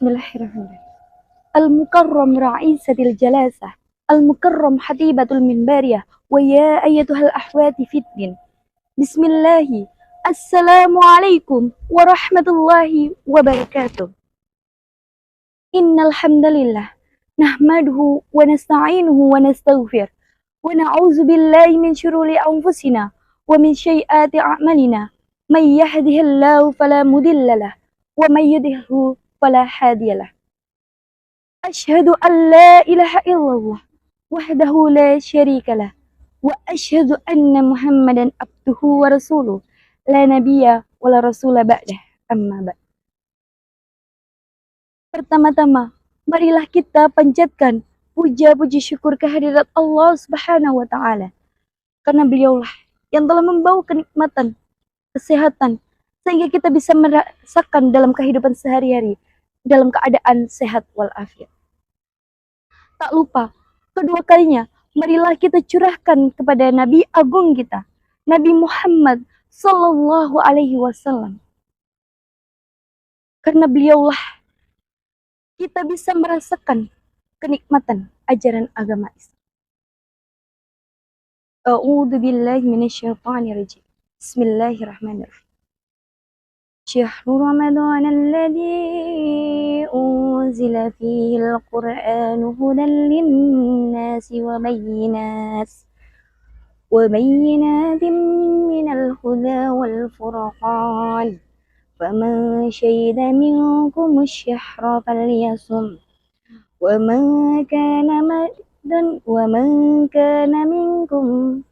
Bismillahirrahmanirrahim. Al-mukarram ra'isatil jalasah, al-mukarram hatibatul minbariyah, wa ya ayyatuhal ahwati fiddin. Bismillahi. Assalamualaikum warahmatullahi wabarakatuh. Innal hamdalillah nahmaduhu wa nasta'inuhu wa nastaghfir wa na'udzu billahi min syururi anfusina wa min sayyiati a'malina. May yahdihillahu fala mudhillalah wa may yudhlilhu fala hadiyalah. Asyhadu an la ilaha illallah wahdahu la syarikalah wa asyhadu anna Muhammadan abduhu wa rasuluh la nabiyya wa la rasula ba'dah amma ba'd. Pertama-tama, marilah kita panjatkan puja-puji syukur kehadirat Allah Subhanahu wa taala, karena beliaulah yang telah membawa kenikmatan, kesehatan, sehingga kita bisa merasakan dalam kehidupan sehari-hari dalam keadaan sehat walafiat. Tak lupa, kedua kalinya, marilah kita curahkan kepada Nabi Agung kita, Nabi Muhammad Sallallahu Alaihi Wasallam. Karena beliaulah kita bisa merasakan kenikmatan ajaran agama Islam. A'udzu billahi minasyaitonir rajim. Bismillahirrahmanirrahim. Syahrul Ramadan alladzi unzila fihi al-Qur'anu hudan lin-nasi wa bayyinatin minal huda wal furqan. Faman syahida minkum asy-syahra falyasum wa man kana minkum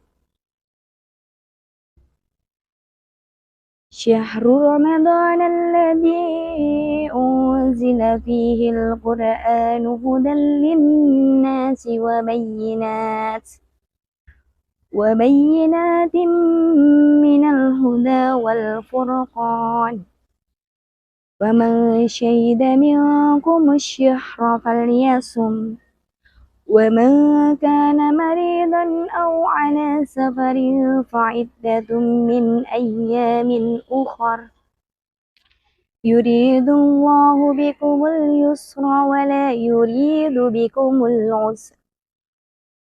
Syahrul Ramadan alladzi unzila fihi al-Qur'anu hudan lin-nasi wa bayyinatin minal huda wal furqan. Faman syahida minkum asy-syahra falyasum wa man kana maridan aw ala safarin fa'iddatun min ayyamin ukhar. Yuridullahu bikumul yusra wa la yuridu bikumul usra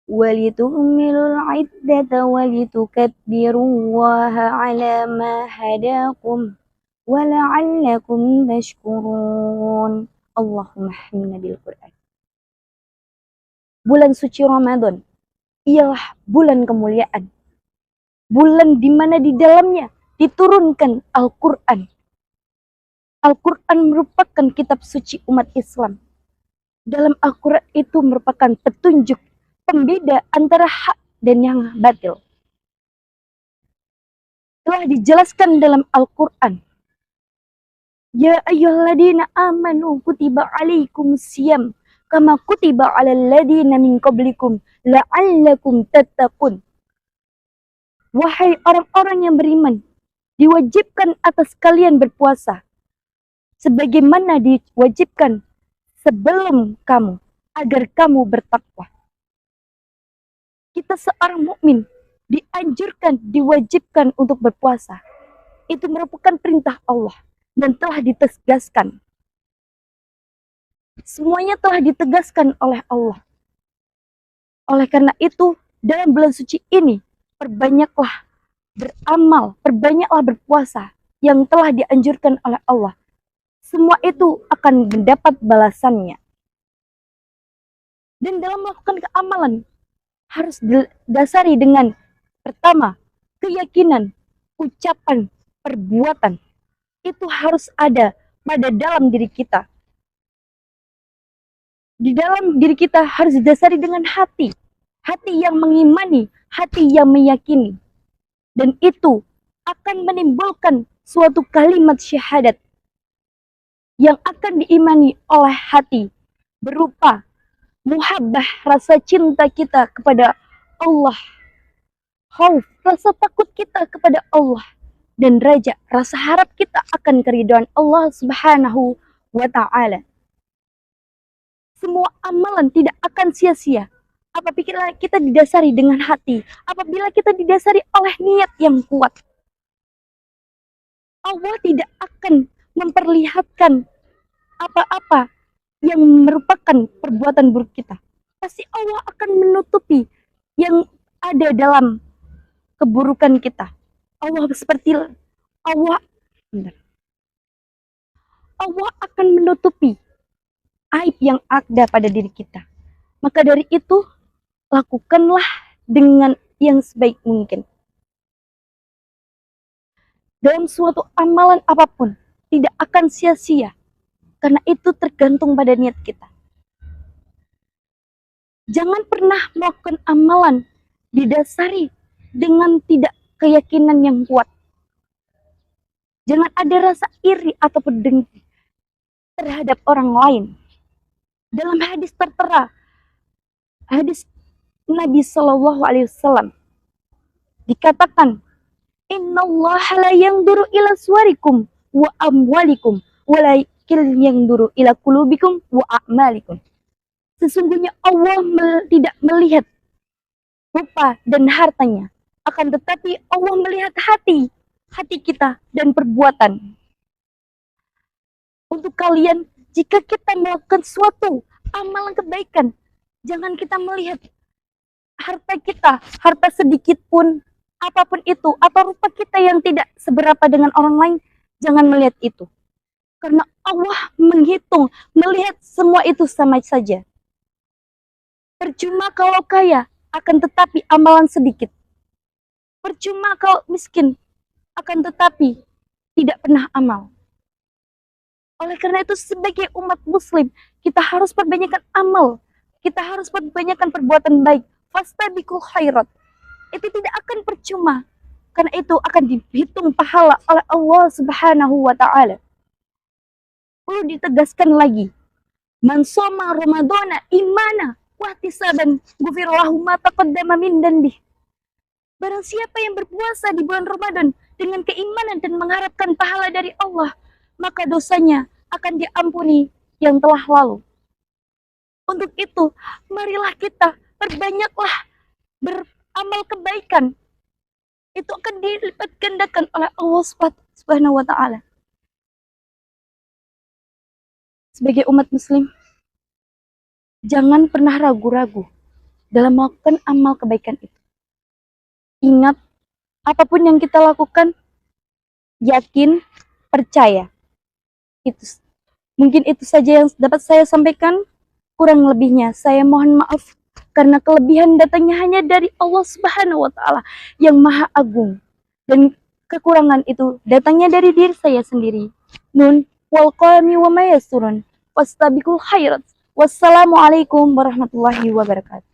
walitukmilul iddata walitukabbirullaha ala ma hadakum wa la'allakum tashkurun. Allahumma hamdina bil Qur'an. Bulan suci Ramadan ialah bulan kemuliaan. Bulan di mana di dalamnya diturunkan Al-Quran. Al-Quran merupakan kitab suci umat Islam. Dalam Al-Quran itu merupakan petunjuk pembeda antara hak dan yang batil. Telah dijelaskan dalam Al-Quran. Ya ayyuhalladzina amanu kutiba alaikumusiyam kama kutiba alal ladzina min qablikum la'allakum tattaqun. Wahai orang-orang yang beriman, diwajibkan atas kalian berpuasa sebagaimana diwajibkan sebelum kamu agar kamu bertakwa. Kita seorang mukmin dianjurkan, diwajibkan untuk berpuasa. Itu merupakan perintah Allah dan telah ditegaskan. Semuanya telah ditegaskan oleh Allah. Oleh karena itu, dalam bulan suci ini, perbanyaklah beramal, perbanyaklah berpuasa yang telah dianjurkan oleh Allah. Semua itu akan mendapat balasannya. Dan dalam melakukan keamalan, harus didasari dengan pertama, keyakinan, ucapan, perbuatan. Itu harus ada pada dalam diri kita. Di dalam diri kita harus didasari dengan hati. Hati yang mengimani, hati yang meyakini. Dan itu akan menimbulkan suatu kalimat syahadat yang akan diimani oleh hati berupa muhabbah, rasa cinta kita kepada Allah, khauf, rasa takut kita kepada Allah, dan raja, rasa harap kita akan keridhaan Allah Subhanahu wa ta'ala. Semua amalan tidak akan sia-sia apabila kita didasari dengan hati, apabila kita didasari oleh niat yang kuat. Allah tidak akan memperlihatkan apa-apa yang merupakan perbuatan buruk kita, pasti Allah akan menutupi yang ada dalam keburukan kita. Allah seperti Allah Allah akan menutupi aib yang ada pada diri kita. Maka dari itu, lakukanlah dengan yang sebaik mungkin. Dalam suatu amalan apapun, tidak akan sia-sia, karena itu tergantung pada niat kita. Jangan pernah melakukan amalan didasari dengan tidak keyakinan yang kuat. Jangan ada rasa iri ataupun dengki terhadap orang lain. Dalam hadis tertera, hadis Nabi Shallallahu Alaihi Wasallam dikatakan, Innallaha la yanzuru ila suwarikum wa amwalikum walakin yanzuru ila qulubikum wa a'malikum. Sesungguhnya Allah tidak melihat rupa dan hartanya, akan tetapi Allah melihat hati kita dan perbuatan. Untuk kalian, jika kita melakukan suatu amalan kebaikan, jangan kita melihat harta kita, harta sedikit pun, apapun itu, atau rupa kita yang tidak seberapa dengan orang lain, jangan melihat itu. Karena Allah menghitung, melihat semua itu sama saja. Percuma kalau kaya, akan tetapi amalan sedikit. Percuma kalau miskin, akan tetapi tidak pernah amal. Oleh karena itu, sebagai umat muslim, kita harus perbanyakkan amal. Kita harus perbanyakkan perbuatan baik. Fastabiqul khairat. Itu tidak akan percuma, karena itu akan dihitung pahala oleh Allah Subhanahu wa taala. Perlu ditegaskan lagi, man shoma ramadhana imana wa ihtisaban ghufirallahu ma taqaddama min dhanbi. Barang siapa yang berpuasa di bulan Ramadan dengan keimanan dan mengharapkan pahala dari Allah, maka dosanya akan diampuni yang telah lalu. Untuk itu, marilah kita perbanyaklah beramal kebaikan. Itu akan dilipat gandakan oleh Allah Subhanahu wa taala. Sebagai umat muslim, jangan pernah ragu-ragu dalam melakukan amal kebaikan itu. Ingat, apapun yang kita lakukan, yakin, percaya. Mungkin itu saja yang dapat saya sampaikan. Kurang lebihnya saya mohon maaf, karena kelebihan datangnya hanya dari Allah Subhanahu wa taala yang Maha Agung, dan kekurangan itu datangnya dari diri saya sendiri. Nun wal qalami wa ma yasturun. Wastabiqul khairat. Wassalamualaikum warahmatullahi wabarakatuh.